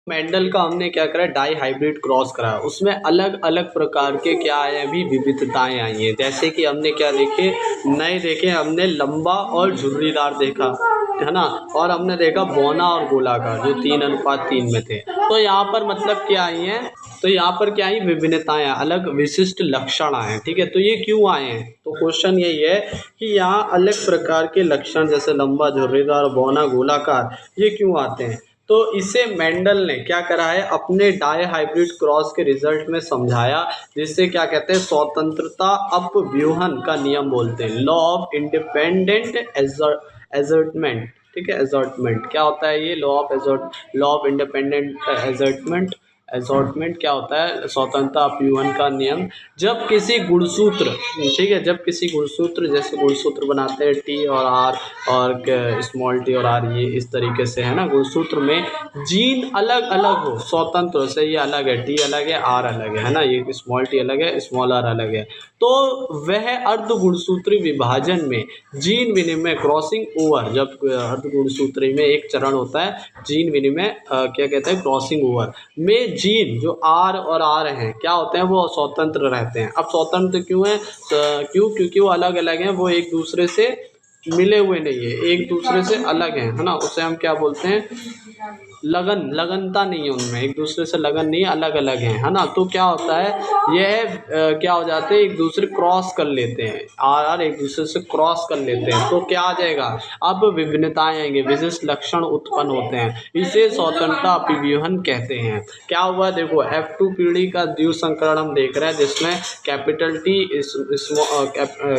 Mendel का हमने क्या करा, डाई हाइब्रिड क्रॉस करा, उसमें अलग अलग प्रकार के क्या आए हैं, अभी विविधताएं आई हैं। जैसे कि हमने क्या देखे, नए देखे, हमने लंबा और झुर्रीदार देखा, है ना, और हमने देखा बौना और गोलाकार, जो 3:3 में थे। तो यहाँ पर मतलब क्या आई हैं, तो यहाँ पर क्या आई, विभिन्नताएं, अलग विशिष्ट लक्षण आए हैं। ठीक है, तो ये क्यों आए हैं, तो क्वेश्चन यही है कि यहाँ अलग प्रकार के लक्षण जैसे लंबा, झुर्रीदार, बौना, गोलाकार, ये क्यों आते हैं। तो इसे मेंडल ने क्या करा है, अपने डाई हाइब्रिड क्रॉस के रिजल्ट में समझाया, जिससे क्या कहते हैं, स्वतंत्रता अपव्यूहन का नियम बोलते हैं, लॉ ऑफ इंडिपेंडेंट एजर्टमेंट। ठीक है, एजर्टमेंट क्या होता है, ये लॉ ऑफ इंडिपेंडेंट एजर्टमेंट, एजॉर्टमेंट क्या होता है, स्वतंत्रता अपव्यूहन का नियम। जब किसी गुणसूत्र, ठीक है, जब किसी गुणसूत्र, जैसे गुणसूत्र बनाते हैं टी और आर, और स्मॉल टी और आर, ये इस तरीके से है ना, गुणसूत्र में जीन अलग अलग हो, स्वतंत्र से, ये अलग है, टी अलग है, आर अलग है ना, ये स्मॉल टी अलग है, स्मॉल आर अलग है, तो वह अर्ध गुणसूत्री विभाजन में जीन विनिमय, क्रॉसिंग ओवर, जब अर्ध गुणसूत्री में एक चरण होता है जीन विनिमय, क्या कहते हैं, क्रॉसिंग ओवर में जीन जो आर और आर हैं क्या होते हैं, वो स्वतंत्र रहते हैं। अब स्वतंत्र क्यों है, क्योंकि वो अलग अलग हैं, वो एक दूसरे से मिले हुए नहीं है, एक दूसरे से अलग हैं, है ना, उसे हम क्या बोलते हैं, लगनता नहीं है उनमें, एक दूसरे से लगन नहीं है, अलग अलग हैं, है ना। तो क्या होता है, यह क्या हो जाते हैं, एक दूसरे क्रॉस कर लेते हैं, आर आर एक दूसरे से क्रॉस कर लेते हैं, तो क्या आ जाएगा, अब विभिन्नताएं आएंगे, विशिष्ट लक्षण उत्पन्न होते हैं, इसे स्वतंत्रता अपव्यूहन कहते हैं। क्या हुआ, देखो F2 पीढ़ी का द्विसंकरण हम देख रहे हैं, जिसमें कैपिटल टी,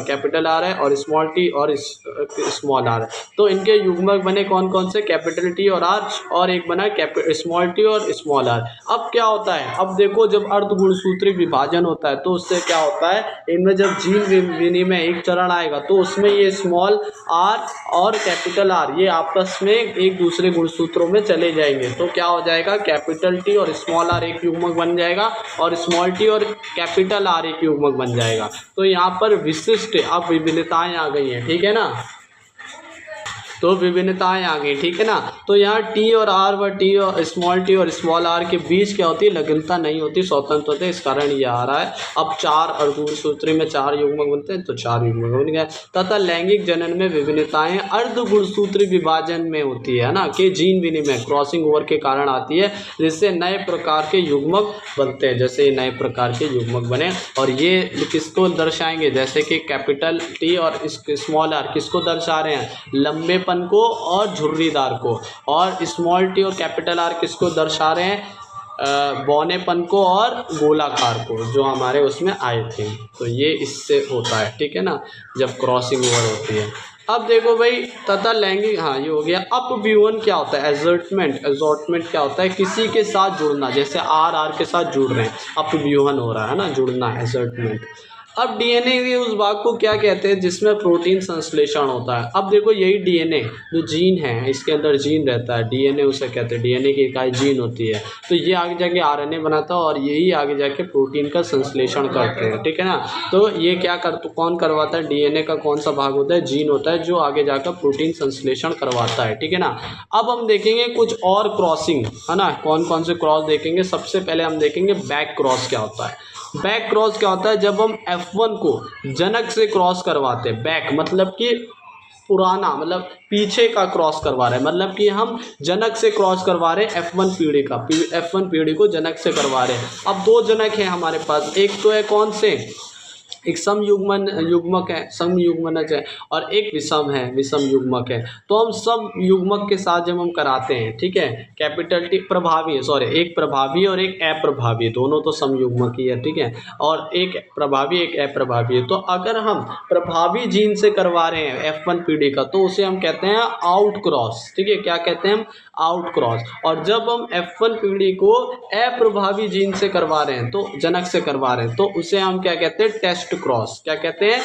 कैपिटल आर है, और स्मॉल टी और स्मॉल आर, तो इनके युग्मक बने कौन कौन से, कैपिटल टी और आर, और एक बना स्मॉल टी और स्मॉल आर। अब क्या होता है, अब देखो जब अर्ध गुणसूत्री विभाजन होता है तो उससे क्या होता है, इनमें जब जीन विनिमय एक चरण आएगा तो उसमें ये स्मॉल आर और कैपिटल आर ये आपस में एक दूसरे गुणसूत्रों में चले जाएंगे, तो क्या हो जाएगा, कैपिटल टी और स्मॉल आर एक युग्मक बन जाएगा, और स्मॉल टी और कैपिटल आर एक युग्मक बन जाएगा। तो यहाँ पर विशिष्ट अब विभिन्नताएं आ गई हैं, ठीक है ना, तो विभिन्नताएं आ गई, ठीक है ना। तो यहाँ टी और आर व टी और स्मॉल आर के बीच क्या होती है, लगनता नहीं होती, स्वतंत्र होते हैं, इस कारण ये आ रहा है। अब चार अर्धगुणसूत्री में चार युग्मक बनते हैं, तो चार युग्मक बन गए। तथा लैंगिक जनन में विभिन्नताएं अर्धगुणसूत्री विभाजन में होती है ना, कि जीन विनिमय, क्रॉसिंग ओवर के कारण आती है, जिससे नए प्रकार के युग्मक बनते हैं, जैसे नए प्रकार के युग्मक बने, और ये किसको दर्शाएंगे, जैसे कि कैपिटल टी और स्मॉल आर किसको दर्शा रहे हैं, लंबेपन को और झुर्रीदार को, और स्मॉल टी और कैपिटल आर किसको दर्शा रहे हैं, बौनेपन को और गोलाकार को, जो हमारे उसमें आए थे। तो ये इससे होता है, ठीक है ना, जब क्रॉसिंग ओवर होती है। अब देखो भाई, तथा लैंगिक, हाँ ये हो गया। अपव्यूहन क्या होता है, एजॉर्टमेंट क्या होता है, किसी के साथ जुड़ना, जैसे आर आर के साथ जुड़ रहे हैं, अपव्यूहन हो रहा है ना, जुड़ना, एजॉर्टमेंट। अब डीएनए के उस भाग को क्या कहते हैं जिसमें प्रोटीन संश्लेषण होता है। अब देखो यही डीएनए जो जीन है, इसके अंदर जीन रहता है, डीएनए उसे कहते हैं, डीएनए की इकाई जीन होती है, तो ये आगे जाके आरएनए बनाता है, और यही आगे जाके प्रोटीन का संश्लेषण करते हैं, ठीक है ना। तो ये क्या कौन करवाता है, डीएनए का कौन सा भाग होता है, जीन होता है, जो आगे जाकर प्रोटीन संश्लेषण करवाता है, ठीक है ना। अब हम देखेंगे कुछ और क्रॉसिंग, है ना, कौन कौन से क्रॉस देखेंगे। सबसे पहले हम देखेंगे बैक क्रॉस क्या होता है। बैक क्रॉस क्या होता है, जब हम F1 को जनक से क्रॉस करवाते हैं, बैक मतलब कि पुराना, मतलब पीछे का क्रॉस करवा रहे हैं, मतलब कि हम जनक से क्रॉस करवा रहे हैं F1 पीढ़ी का, F1 पीढ़ी को जनक से करवा रहे हैं। अब दो जनक हैं हमारे पास, एक तो है कौन से, एक युग्मक है, समयुग्मनज है, और एक विषम युग्मक है। तो हम सब युग्मक के साथ जब हम कराते हैं, ठीक है, कैपिटल टी प्रभावी है, सॉरी एक प्रभावी और एक अप्रभावी, दोनों तो समयुग्मक ही है, ठीक है, और एक प्रभावी एक अप्रभावी है। तो अगर हम प्रभावी जीन से करवा रहे हैं F1 पीढ़ी का, तो उसे हम कहते हैं आउट क्रॉस, ठीक है, क्या कहते हैं हम, आउट क्रॉस। और जब हम F1 पीढ़ी को अप्रभावी जीन से करवा रहे हैं, तो जनक से करवा रहे हैं, तो उसे हम क्या कहते हैं, टेस्ट क्रॉस, क्या कहते हैं,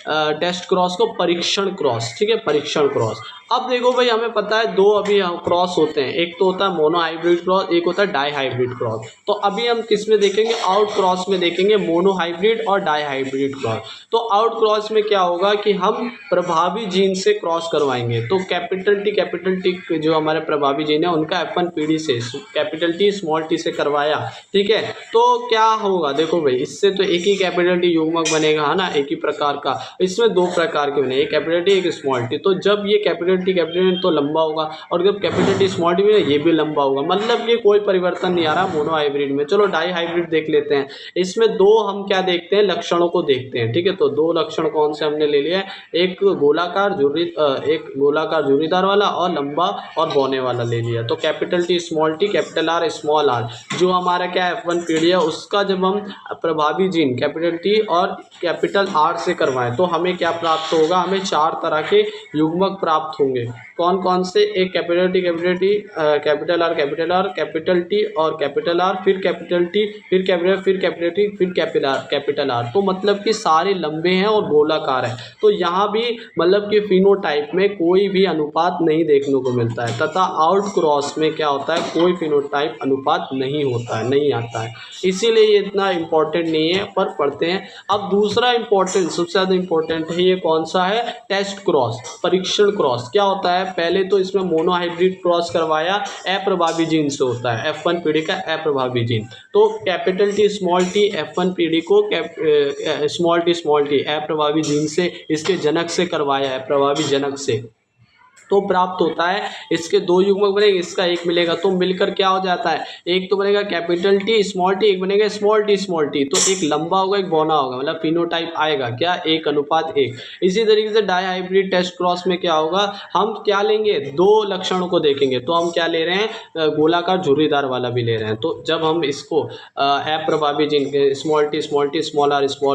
टेस्ट क्रॉस को परीक्षण क्रॉस, ठीक है, परीक्षण क्रॉस। अब देखो भाई, हमें पता है दो अभी क्रॉस होते हैं, एक तो होता है मोनो हाइब्रिड क्रॉस, एक होता है डाई हाइब्रिड क्रॉस। तो अभी हम किस में देखेंगे, आउट क्रॉस में देखेंगे, मोनो हाइब्रिड और डाई हाइब्रिड क्रॉस। तो आउट क्रॉस में क्या होगा कि हम प्रभावी जीन से क्रॉस करवाएंगे। तो कैपिटल टी जो हमारे प्रभावी जीन है उनका F1 पीढ़ी से कैपिटल टी स्मॉल टी से करवाया, ठीक है। तो क्या होगा, देखो भाई, इससे तो एक ही कैपिटल टी युग्मक बनेगा, है ना, एक ही प्रकार का। इसमें दो प्रकार के बने, एक कैपिटल टी एक स्मॉल टी। तो जब ये कैपिटल टी तो लंबा होगा, और जब कैपिटल टी स्मॉल टी में ये भी लंबा होगा, मतलब ये कोई परिवर्तन नहीं आ रहा मोनो हाइब्रिड में। चलो डाई हाइब्रिड देख लेते हैं। इसमें दो हम क्या देखते हैं, लक्षणों को देखते हैं, ठीक है। तो दो लक्षण कौन से हमने ले लिया है, एक गोलाकार झुर्रीदार वाला और लंबा और बौने वाला ले लिया। तो capital T small T, capital R small R, जो हमारा क्या F1 पीढ़ी है उसका जब हम प्रभावी जीन कैपिटल टी और कैपिटल आर से करवाएं तो हमें क्या प्राप्त होगा, हमें 4 तरह के युग्मक प्राप्त होंगे। कौन कौन से, एक capital T capital are capital T और कैपिटल आर, फिर कैपिटल टी फिर कैपिटल टी फिर कैपिटल आर। तो मतलब कि सारे लंबे हैं और गोलाकार है। तो यहाँ भी मतलब कि फिनोटाइप में कोई भी अनुपात नहीं देखने को मिलता है, तथा आउट क्रॉस में क्या होता है, कोई फिनोटाइप अनुपात नहीं होता है, नहीं आता है। इसीलिए ये इतना इम्पोर्टेंट नहीं है, पर पढ़ते हैं। अब दूसरा इम्पोर्टेंट, सबसे ज़्यादा इम्पोर्टेंट है, ये कौन सा है, टेस्ट क्रॉस, परीक्षण क्रॉस। क्या होता है, पहले तो इसमें मोनो हाइब्रिड क्रॉस करवाया, अप्रभावी जीन से होता है, F1 पीढ़ी का अप्रभावी जीन। तो capital T small T F1 पीढ़ी को स्मॉल टी अप्रभावी जीन से, इसके जनक से करवाया है, प्रभावी जनक से, तो प्राप्त होता है। इसके दो युग्मक बनेंगे, इसका एक मिलेगा, तो मिलकर क्या हो जाता है, एक तो बनेगा कैपिटल टी स्मॉल टी, एक बनेगा स्मॉल टी। तो एक लंबा होगा एक बौना होगा, मतलब फिनोटाइप आएगा क्या, 1:1। इसी तरीके से डाई हाइब्रिड टेस्ट क्रॉस में क्या होगा, हम क्या लेंगे, दो लक्षणों को देखेंगे। तो हम क्या ले रहे हैं, गोलाकार झुर्रीदार वाला भी ले रहे हैं। तो जब हम इसको अप्रभावी जीन के स्मॉल टी स्मॉल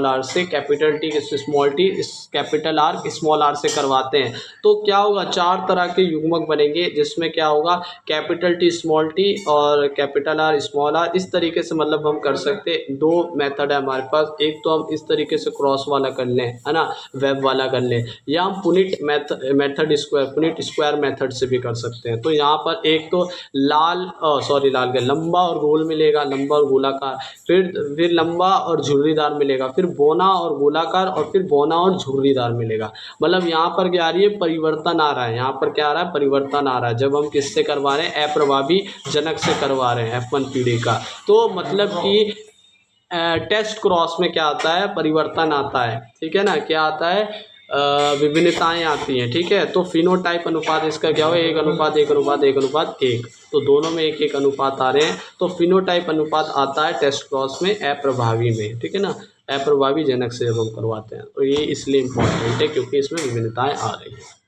आर से capital T small T capital R small R से करवाते हैं, तो क्या होगा, 4 तरह के युग्मक बनेंगे, जिसमें क्या होगा, कैपिटल टी स्मॉल टी और कैपिटल आर स्मॉल आर। इस तरीके से मतलब हम कर सकते हैं। दो मेथड है हमारे पास, एक तो हम इस तरीके से क्रॉस वाला कर लें, है ना, वेब वाला कर लें, या हम पुनिट स्क्वायर मेथड से भी कर सकते हैं। तो यहाँ पर एक तो लाल के लंबा और गोल मिलेगा, लंबा और गोलाकार, फिर लंबा और झुर्रीदार मिलेगा, फिर बौना और गोलाकार, और फिर बौना और झुर्रीदार मिलेगा। मतलब यहाँ पर क्या आ रही है, परिवर्तन आ रहा है, यहाँ पर क्या आ रहा है, परिवर्तन आ रहा है, जब हम किससे करवा रहे हैं, अप्रभावी जनक से करवा रहे हैं F1 पीढ़ी का। तो मतलब कि टेस्ट क्रॉस में क्या आता है, परिवर्तन आता है, ठीक है ना, क्या आता है, विभिन्नताएं आती हैं, ठीक है। तो फिनोटाइप अनुपात इसका क्या हो, 1:1:1:1। तो दोनों में 1:1 अनुपात आ रहे हैं। तो फिनोटाइप अनुपात आता है टेस्ट क्रॉस में अप्रभावी में, ठीक है ना, अप्रभावी जनक से जब हम करवाते हैं। तो ये इसलिए इम्पोर्टेंट है क्योंकि इसमें विभिन्नताएं आ रही हैं।